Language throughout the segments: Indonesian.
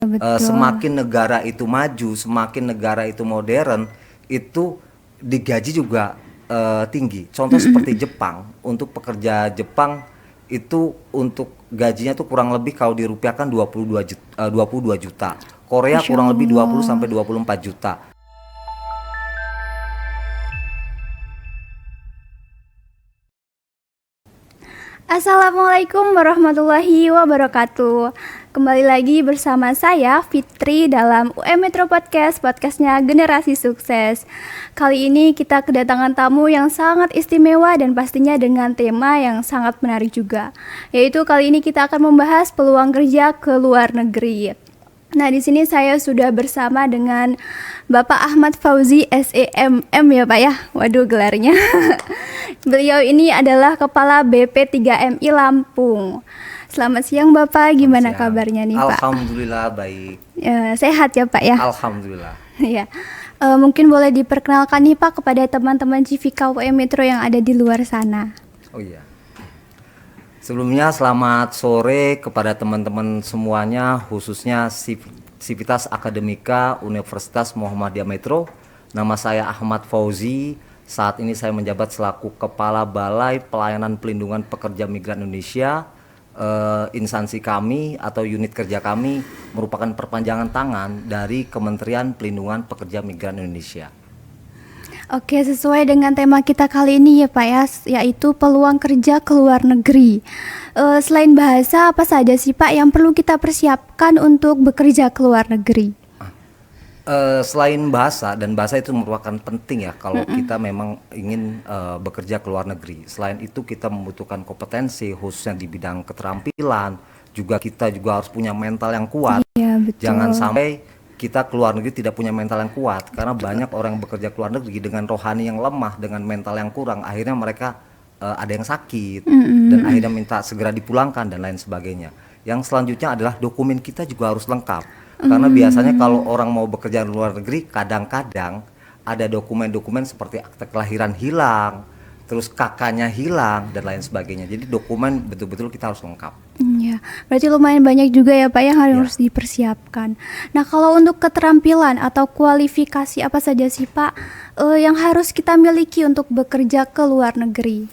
Betul. Semakin negara itu maju, semakin negara itu modern, itu digaji juga tinggi. Contoh seperti Jepang, untuk pekerja Jepang itu untuk gajinya tuh kurang lebih kalau dirupiahkan 22 juta. Korea Masya kurang lebih 20 Allah. sampai 24 juta. Assalamualaikum warahmatullahi wabarakatuh. Kembali lagi bersama saya Fitri dalam UM Metro Podcast, podcastnya Generasi Sukses. Kali ini kita kedatangan tamu yang sangat istimewa dan pastinya dengan tema yang sangat menarik juga. Yaitu kali ini kita akan membahas peluang kerja ke luar negeri. Nah, di sini saya sudah bersama dengan Bapak Ahmad Fauzi SEMM ya Pak ya. Waduh gelarnya. Beliau ini adalah Kepala BP3MI Lampung. Selamat siang Bapak, gimana Siang. kabarnya nih Pak? Alhamdulillah baik. Sehat ya Pak ya? Alhamdulillah. Ya. Mungkin boleh diperkenalkan nih Pak kepada teman-teman Civika UM Metro yang ada di luar sana. Oh iya. Sebelumnya selamat sore kepada teman-teman semuanya, khususnya Sivitas Akademika Universitas Muhammadiyah Metro. Nama saya Ahmad Fauzi. Saat ini saya menjabat selaku Kepala Balai Pelayanan Pelindungan Pekerja Migran Indonesia. Instansi kami atau unit kerja kami merupakan perpanjangan tangan dari Kementerian Pelindungan Pekerja Migran Indonesia. Oke, sesuai dengan tema kita kali ini ya Pak ya, yaitu peluang kerja ke luar negeri. Selain bahasa, apa saja sih Pak yang perlu kita persiapkan untuk bekerja ke luar negeri? Selain bahasa, dan bahasa itu merupakan penting ya kalau kita memang ingin bekerja ke luar negeri. Selain itu kita membutuhkan kompetensi khususnya di bidang keterampilan. Kita juga harus punya mental yang kuat. Iya, betul. Jangan sampai kita keluar negeri tidak punya mental yang kuat, karena banyak orang yang bekerja ke luar negeri dengan rohani yang lemah, dengan mental yang kurang, akhirnya mereka ada yang sakit dan akhirnya minta segera dipulangkan dan lain sebagainya. Yang selanjutnya adalah dokumen kita juga harus lengkap, karena biasanya kalau orang mau bekerja di luar negeri kadang-kadang ada dokumen-dokumen seperti akte kelahiran hilang, terus kakaknya hilang dan lain sebagainya. Jadi dokumen betul-betul kita harus lengkap. Ya, berarti lumayan banyak juga ya Pak yang harus Ya. dipersiapkan. Nah, kalau untuk keterampilan atau kualifikasi apa saja sih Pak yang harus kita miliki untuk bekerja ke luar negeri?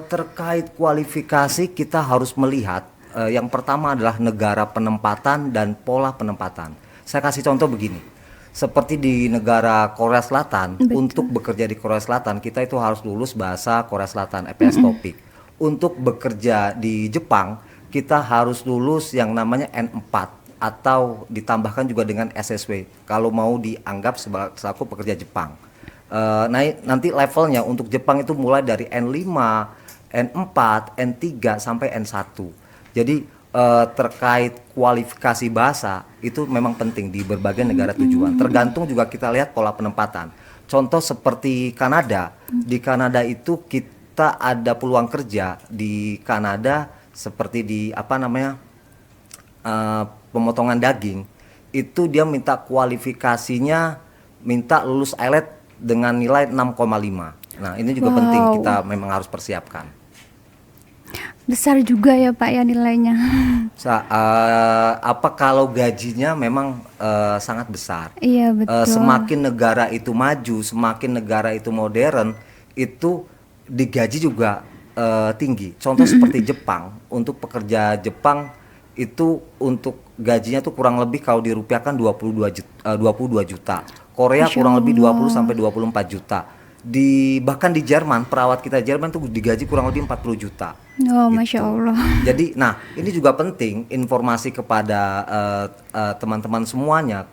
Terkait kualifikasi kita harus melihat yang pertama adalah negara penempatan dan pola penempatan. Saya kasih contoh begini, seperti di negara Korea Selatan. Betul. Untuk bekerja di Korea Selatan kita itu harus lulus bahasa Korea Selatan EPS TOPIK. Untuk bekerja di Jepang kita harus lulus yang namanya N4 atau ditambahkan juga dengan SSW kalau mau dianggap selaku pekerja Jepang. Nanti levelnya untuk Jepang itu mulai dari N5, N4, N3 sampai N1. Jadi terkait kualifikasi bahasa itu memang penting di berbagai negara tujuan. Tergantung juga kita lihat pola penempatan. Contoh seperti Kanada. Di Kanada itu kita ada peluang kerja di Kanada seperti di pemotongan daging. Itu dia minta kualifikasinya, minta lulus IELTS dengan nilai 6,5. Nah, ini juga penting kita memang harus persiapkan. Besar juga ya Pak ya nilainya. Kalau gajinya memang sangat besar. Iya, betul. Semakin negara itu maju, semakin negara itu modern, itu digaji juga tinggi. Contoh seperti Jepang, untuk pekerja Jepang itu untuk gajinya tuh kurang lebih kalau dirupiahkan 22 juta. Korea kurang lebih 20 sampai 24 juta. Bahkan di Jerman, perawat kita Jerman tuh digaji kurang lebih 40 juta. Oh, gitu. Masya Allah. Jadi, ini juga penting informasi kepada teman-teman semuanya,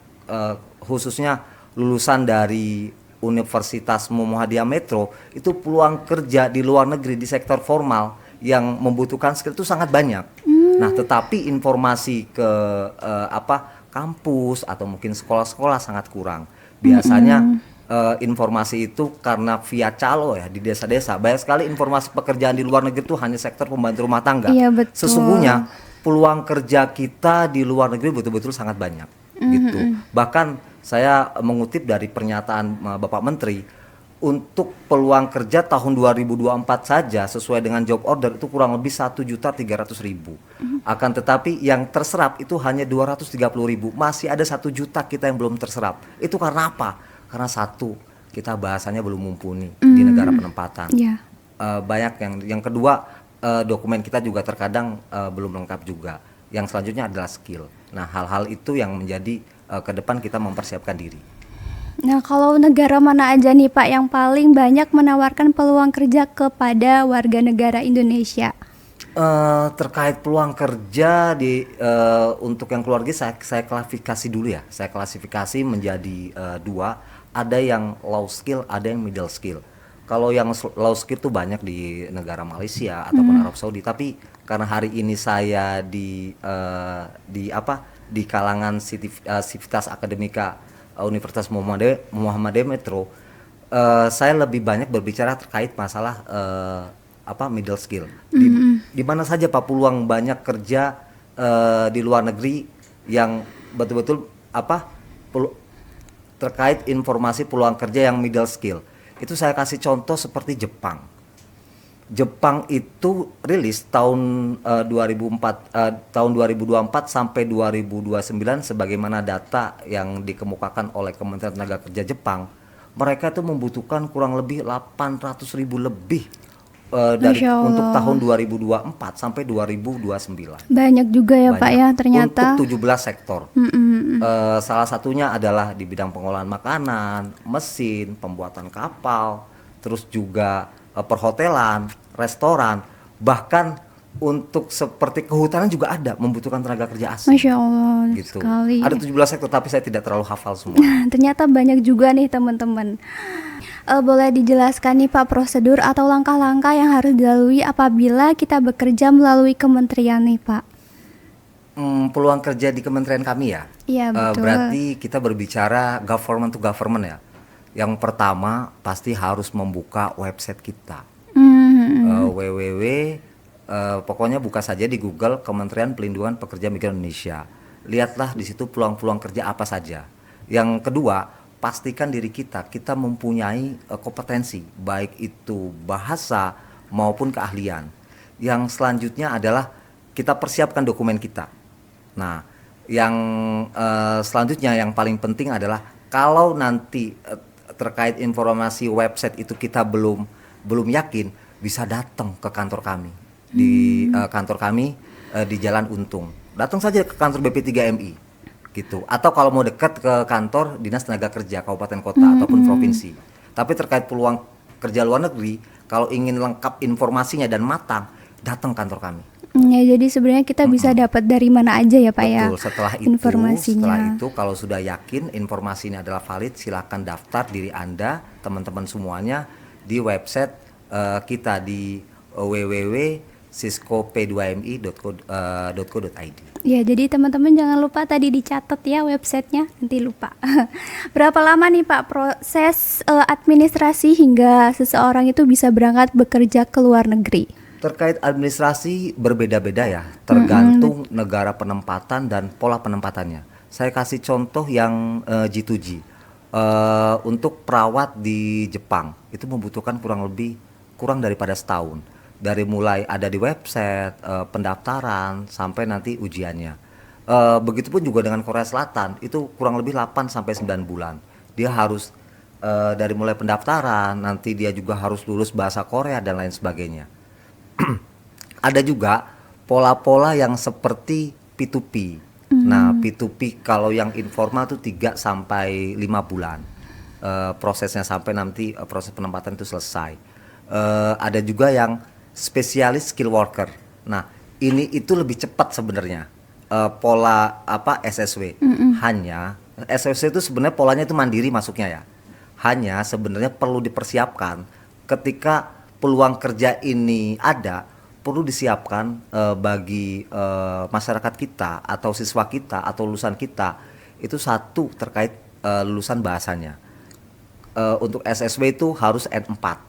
khususnya lulusan dari Universitas Muhammadiyah Metro, itu peluang kerja di luar negeri di sektor formal yang membutuhkan skill itu sangat banyak. Nah, tetapi informasi ke kampus atau mungkin sekolah-sekolah sangat kurang. Biasanya informasi itu karena via calo ya di desa-desa. Banyak sekali informasi pekerjaan di luar negeri itu hanya sektor pembantu rumah tangga. Iya, betul. Sesungguhnya peluang kerja kita di luar negeri betul-betul sangat banyak gitu. Bahkan saya mengutip dari pernyataan Bapak Menteri, untuk peluang kerja tahun 2024 saja sesuai dengan job order itu kurang lebih 1.300.000. Akan tetapi yang terserap itu hanya 230.000. Masih ada 1 juta kita yang belum terserap. Itu karena apa? Karena satu, kita bahasanya belum mumpuni di negara penempatan. Yeah. Banyak yang kedua, dokumen kita juga terkadang belum lengkap juga. Yang selanjutnya adalah skill. Nah, hal-hal itu yang menjadi ke depan kita mempersiapkan diri. Nah, kalau negara mana aja nih Pak yang paling banyak menawarkan peluang kerja kepada warga negara Indonesia? Terkait peluang kerja untuk yang keluarga saya klasifikasi dulu ya. Saya klasifikasi menjadi 2. Ada yang low skill, ada yang middle skill. Kalau yang low skill tuh banyak di negara Malaysia ataupun Arab Saudi. Tapi karena hari ini saya di kalangan Sivitas Akademika Universitas Muhammadiyah Metro, saya lebih banyak berbicara terkait masalah middle skill. Di mana saja Pak peluang banyak kerja di luar negeri yang betul-betul terkait informasi peluang kerja yang middle skill. Itu saya kasih contoh seperti Jepang. Jepang itu rilis tahun 2024 sampai 2029 sebagaimana data yang dikemukakan oleh Kementerian Tenaga Kerja Jepang. Mereka itu membutuhkan kurang lebih 800.000 lebih untuk tahun 2024 sampai 2029. Banyak juga ya. Banyak. Pak ya ternyata. Untuk 17 sektor. Salah satunya adalah di bidang pengolahan makanan, mesin, pembuatan kapal, terus juga perhotelan, restoran, bahkan untuk seperti kehutanan juga ada membutuhkan tenaga kerja asing. Masya Allah, gitu. Sekali. Ada 17 sektor tapi saya tidak terlalu hafal semua. Ternyata banyak juga nih teman-teman. Boleh dijelaskan nih Pak prosedur atau langkah-langkah yang harus dilalui apabila kita bekerja melalui kementerian nih Pak? Peluang kerja di kementerian kami ya? Iya betul. Berarti kita berbicara government to government ya. Yang pertama pasti harus membuka website kita. Pokoknya buka saja di Google Kementerian Pelindungan Pekerja Migran Indonesia. Lihatlah di situ peluang-peluang kerja apa saja. Yang kedua, pastikan diri kita mempunyai kompetensi, baik itu bahasa maupun keahlian. Yang selanjutnya adalah kita persiapkan dokumen kita. Nah, yang selanjutnya yang paling penting adalah kalau nanti terkait informasi website itu kita belum yakin, bisa datang ke kantor kami di kantor kami di Jalan Untung. Datang saja ke kantor BP3MI gitu. Atau kalau mau dekat ke kantor Dinas Tenaga Kerja kabupaten kota ataupun provinsi. Tapi terkait peluang kerja luar negeri, kalau ingin lengkap informasinya dan matang, datang kantor kami. Ya, jadi sebenarnya kita bisa dapat dari mana aja ya Pak. Betul. Ya. Setelah itu kalau sudah yakin informasinya adalah valid, silakan daftar diri Anda, teman-teman semuanya di website kita di www.siskop2mi.co.id. Ya, jadi teman-teman jangan lupa tadi dicatat ya websitenya, nanti lupa. Berapa lama nih Pak proses administrasi hingga seseorang itu bisa berangkat bekerja ke luar negeri? Terkait administrasi berbeda-beda ya, tergantung negara penempatan dan pola penempatannya. Saya kasih contoh yang G2G. Untuk perawat di Jepang itu membutuhkan kurang daripada setahun. Dari mulai ada di website, pendaftaran, sampai nanti ujiannya. Begitupun juga dengan Korea Selatan, itu kurang lebih 8-9 bulan. Dia harus dari mulai pendaftaran, nanti dia juga harus lulus bahasa Korea dan lain sebagainya. Ada juga pola-pola yang seperti P2P. Nah, P2P kalau yang informal itu 3-5 bulan prosesnya sampai nanti proses penempatan itu selesai. Ada juga yang spesialis skill worker. Nah, itu lebih cepat sebenarnya pola SSW. Hanya SSW itu sebenarnya polanya itu mandiri masuknya ya. Hanya sebenarnya perlu dipersiapkan ketika peluang kerja ini ada, perlu disiapkan bagi masyarakat kita atau siswa kita atau lulusan kita. Itu satu terkait lulusan bahasanya. Untuk SSW itu harus N4.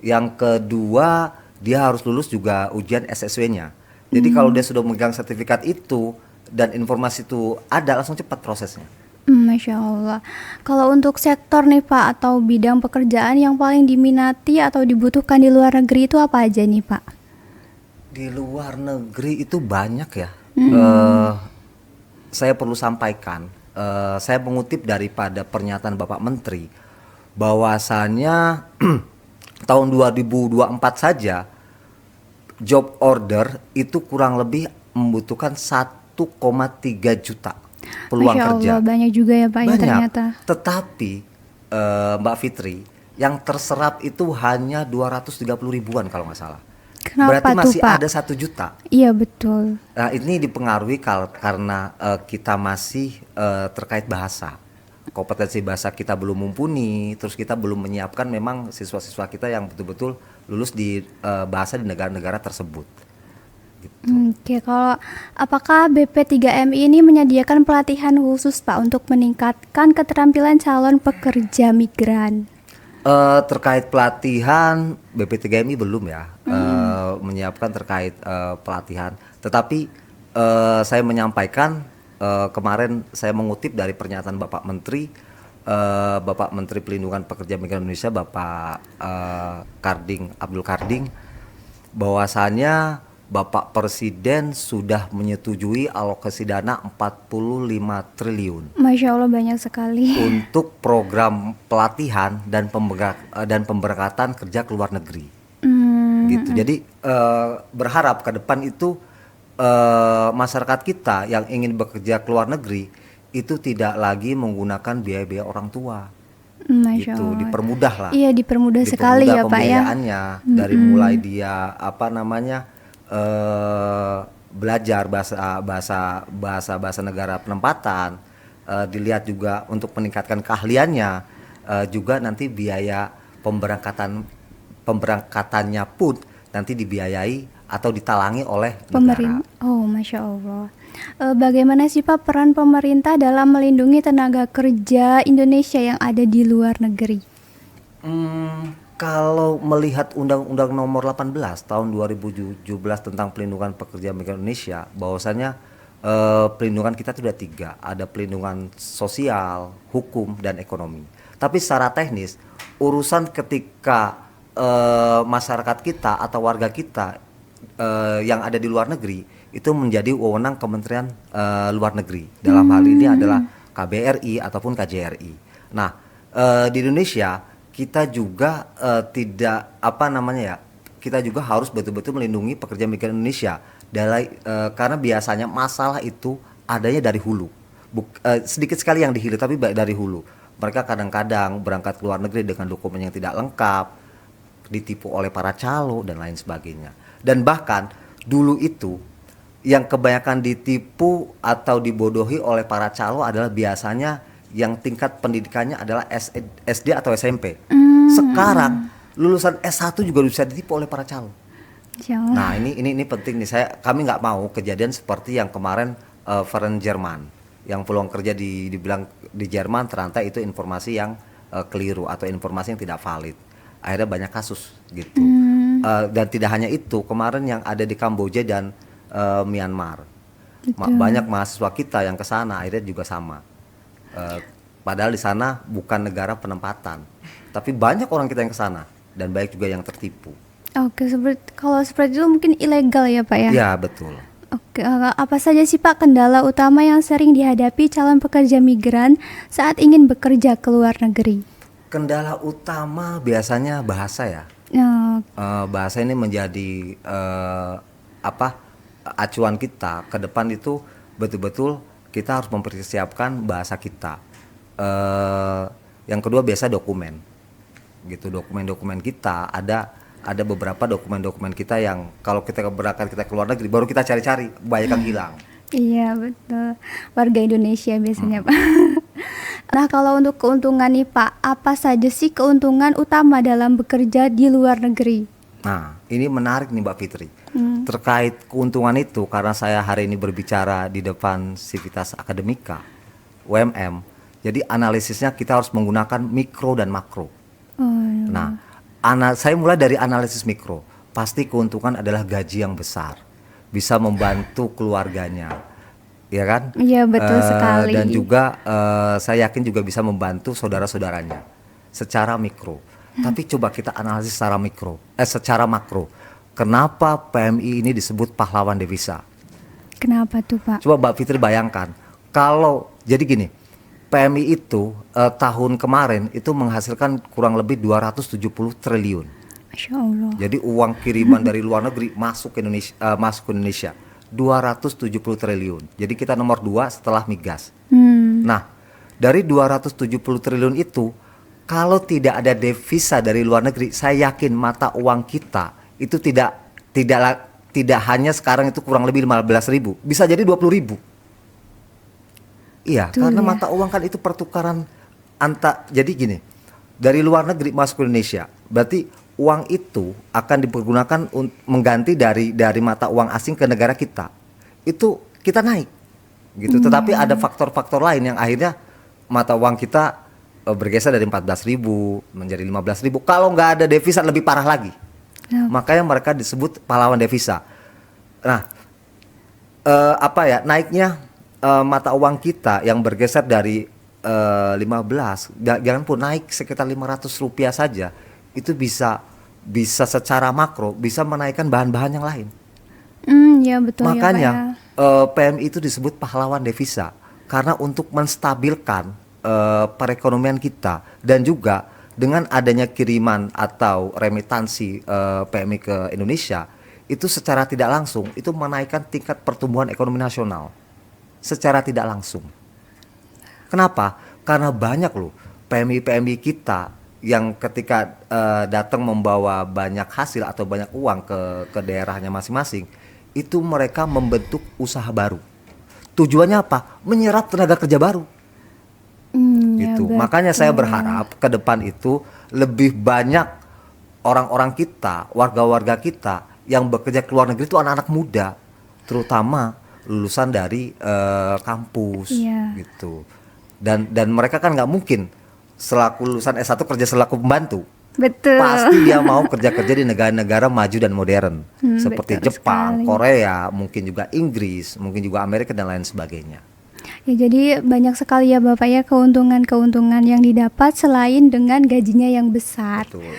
Yang kedua, dia harus lulus juga ujian SSW-nya. Jadi kalau dia sudah memegang sertifikat itu dan informasi itu ada, langsung cepat prosesnya. Masya Allah. Kalau untuk sektor nih Pak atau bidang pekerjaan yang paling diminati atau dibutuhkan di luar negeri itu apa aja nih Pak? Di luar negeri itu banyak ya. Eh, saya perlu sampaikan, saya mengutip daripada pernyataan Bapak Menteri bahwasannya tahun 2024 saja job order itu kurang lebih membutuhkan 1,3 juta peluang Masya kerja. Allah, banyak juga ya Pak ya Banyak. ternyata. Tetapi Mbak Fitri, yang terserap itu hanya 230 ribuan kalau nggak salah. Kenapa Berarti tuh masih Pak? ada 1 juta. Iya betul. Nah, ini dipengaruhi karena kita masih terkait bahasa. Kompetensi bahasa kita belum mumpuni, terus kita belum menyiapkan memang siswa-siswa kita yang betul-betul lulus di bahasa di negara-negara tersebut. Oke, kalau apakah BP3M ini menyediakan pelatihan khusus Pak untuk meningkatkan keterampilan calon pekerja migran? Terkait pelatihan BP3MI belum ya menyiapkan terkait pelatihan. Tetapi saya menyampaikan kemarin saya mengutip dari pernyataan Bapak Menteri Bapak Menteri Pelindungan Pekerja Migran Indonesia Bapak Karding Abdul Karding bahwasannya Bapak Presiden sudah menyetujui alokasi dana 45 triliun Masya Allah banyak sekali. untuk program pelatihan dan pemberangkatan kerja ke luar negeri. Gitu. Jadi berharap ke depan itu masyarakat kita yang ingin bekerja ke luar negeri itu tidak lagi menggunakan biaya-biaya orang tua. Masya Gitu, Allah. dipermudah lah. Iya dipermudah sekali ya Pak ya. Pembiayaannya dari mulai dia belajar bahasa negara penempatan, dilihat juga untuk meningkatkan keahliannya, juga nanti biaya pemberangkatannya pun nanti dibiayai atau ditalangi oleh negara. Oh, Masya Allah. Bagaimana sih Pak peran pemerintah dalam melindungi tenaga kerja Indonesia yang ada di luar negeri? Kalau melihat Undang-Undang Nomor 18 Tahun 2017 tentang Pelindungan Pekerja Migran Indonesia, bahwasannya pelindungan kita itu ada 3, ada pelindungan sosial, hukum, dan ekonomi. Tapi secara teknis, urusan ketika masyarakat kita atau warga kita yang ada di luar negeri itu menjadi wewenang Kementerian Luar Negeri. Dalam hal ini adalah KBRI ataupun KJRI. Nah, di Indonesia kita juga kita juga harus betul-betul melindungi pekerja migran Indonesia karena biasanya masalah itu adanya dari hulu. Sedikit sekali yang dihilir tapi dari hulu. Mereka kadang-kadang berangkat ke luar negeri dengan dokumen yang tidak lengkap, ditipu oleh para calo dan lain sebagainya. Dan bahkan dulu itu yang kebanyakan ditipu atau dibodohi oleh para calo adalah biasanya yang tingkat pendidikannya adalah SD atau SMP. Sekarang lulusan S1 juga bisa ditipu oleh para calo. Nah, ini penting nih. Kami nggak mau kejadian seperti yang kemarin Foreign Jerman, yang peluang kerja dibilang di Jerman ternyata itu informasi yang keliru atau informasi yang tidak valid. Akhirnya banyak kasus gitu. Dan tidak hanya itu, kemarin yang ada di Kamboja dan Myanmar. Banyak mahasiswa kita yang ke sana akhirnya juga sama. Padahal di sana bukan negara penempatan, tapi banyak orang kita yang ke sana dan banyak juga yang tertipu. Oke, kalau seperti itu mungkin ilegal ya Pak ya? Ya, betul. Oke, apa saja sih Pak kendala utama yang sering dihadapi calon pekerja migran saat ingin bekerja ke luar negeri? Kendala utama biasanya bahasa ya. Bahasa ini menjadi acuan kita ke depan itu betul-betul kita harus mempersiapkan bahasa kita. Yang kedua biasa dokumen, gitu. Dokumen kita ada beberapa dokumen kita yang kalau kita berangkat kita ke luar negeri baru kita cari-cari, banyak yang hilang. Iya betul, warga Indonesia biasanya Pak. Nah kalau untuk keuntungan nih Pak, apa saja sih keuntungan utama dalam bekerja di luar negeri? Nah ini menarik nih Mbak Fitri. Terkait keuntungan itu, karena saya hari ini berbicara di depan Civitas Akademika UMM, jadi analisisnya kita harus menggunakan mikro dan makro. Nah saya mulai dari analisis mikro. Pasti keuntungan adalah gaji yang besar, bisa membantu keluarganya, ya kan? Iya, betul sekali. Dan juga saya yakin juga bisa membantu saudara-saudaranya secara mikro. Tapi coba kita analisis secara makro. Kenapa PMI ini disebut pahlawan devisa? Kenapa tuh Pak? Coba Mbak Fitri bayangkan, kalau jadi gini, PMI itu tahun kemarin itu menghasilkan kurang lebih 270 triliun. Masya Allah. Jadi uang kiriman dari luar negeri masuk ke Indonesia 270 triliun. Jadi kita nomor 2 setelah migas. Nah, dari 270 triliun itu, kalau tidak ada devisa dari luar negeri, saya yakin mata uang kita itu tidak hanya sekarang itu kurang lebih 15.000, bisa jadi 20.000. Iya, Betul, karena ya. mata uang kan itu pertukaran jadi gini, dari luar negeri masuk ke Indonesia, berarti uang itu akan dipergunakan mengganti dari mata uang asing ke negara kita. Itu kita naik, gitu. Tetapi ada faktor-faktor lain yang akhirnya mata uang kita bergeser dari 14.000 menjadi 15.000. Kalau nggak ada devisa lebih parah lagi. Makanya mereka disebut pahlawan devisa. Nah, naiknya mata uang kita yang bergeser dari 15, jangan pun naik sekitar 500 rupiah saja, itu bisa secara makro bisa menaikkan bahan-bahan yang lain. Ya betul. Makanya ya, Pak, ya. PMI itu disebut pahlawan devisa karena untuk menstabilkan perekonomian kita, dan juga dengan adanya kiriman atau remitansi PMI ke Indonesia, itu secara tidak langsung itu menaikkan tingkat pertumbuhan ekonomi nasional secara tidak langsung. Kenapa? Karena banyak loh PMI kita yang ketika datang membawa banyak hasil atau banyak uang ke daerahnya masing-masing, itu mereka membentuk usaha baru. Tujuannya apa? Menyerap tenaga kerja baru. Gitu. Ya, Makanya saya berharap ke depan itu lebih banyak orang-orang kita, warga-warga kita yang bekerja ke luar negeri itu anak-anak muda, terutama lulusan dari kampus, gitu. Dan mereka kan nggak mungkin selaku lulusan S1 kerja selaku pembantu. Betul. Pasti dia mau kerja-kerja di negara-negara maju dan modern, seperti Jepang, Korea, mungkin juga Inggris, mungkin juga Amerika dan lain sebagainya. Ya, jadi banyak sekali ya Bapak ya keuntungan-keuntungan yang didapat selain dengan gajinya yang besar. Betul.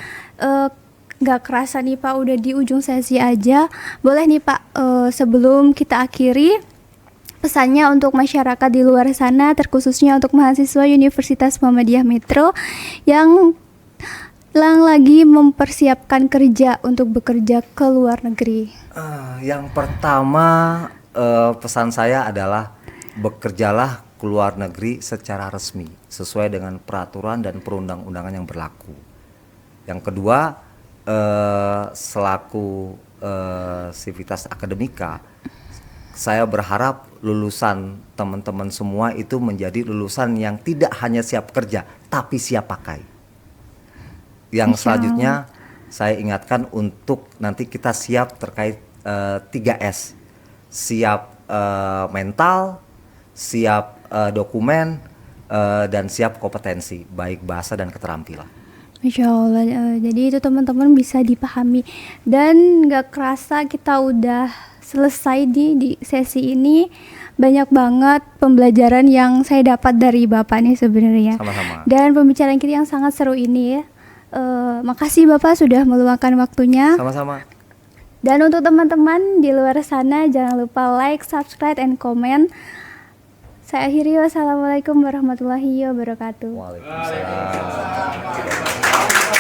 Gak kerasa nih Pak, udah di ujung sesi aja. Boleh nih Pak, sebelum kita akhiri, pesannya untuk masyarakat di luar sana, terkhususnya untuk mahasiswa Universitas Muhammadiyah Metro yang lagi mempersiapkan kerja untuk bekerja ke luar negeri. Yang pertama, pesan saya adalah bekerjalah ke luar negeri secara resmi sesuai dengan peraturan dan perundang-undangan yang berlaku. Yang kedua, selaku sivitas akademika, saya berharap lulusan teman-teman semua itu menjadi lulusan yang tidak hanya siap kerja tapi siap pakai. Yang selanjutnya saya ingatkan untuk nanti kita siap terkait 3S, siap mental, siap dokumen, dan siap kompetensi baik bahasa dan keterampilan. Masya Allah, jadi itu teman-teman bisa dipahami. Dan gak kerasa kita udah selesai di sesi ini. Banyak banget pembelajaran yang saya dapat dari Bapak nih sebenarnya. Sama-sama. Dan pembicaraan kita yang sangat seru ini ya. Makasih Bapak sudah meluangkan waktunya. Sama-sama. Dan untuk teman-teman di luar sana, jangan lupa like, subscribe, and comment. Saya akhiri, wassalamualaikum warahmatullahi wabarakatuh. Waalaikumsalam.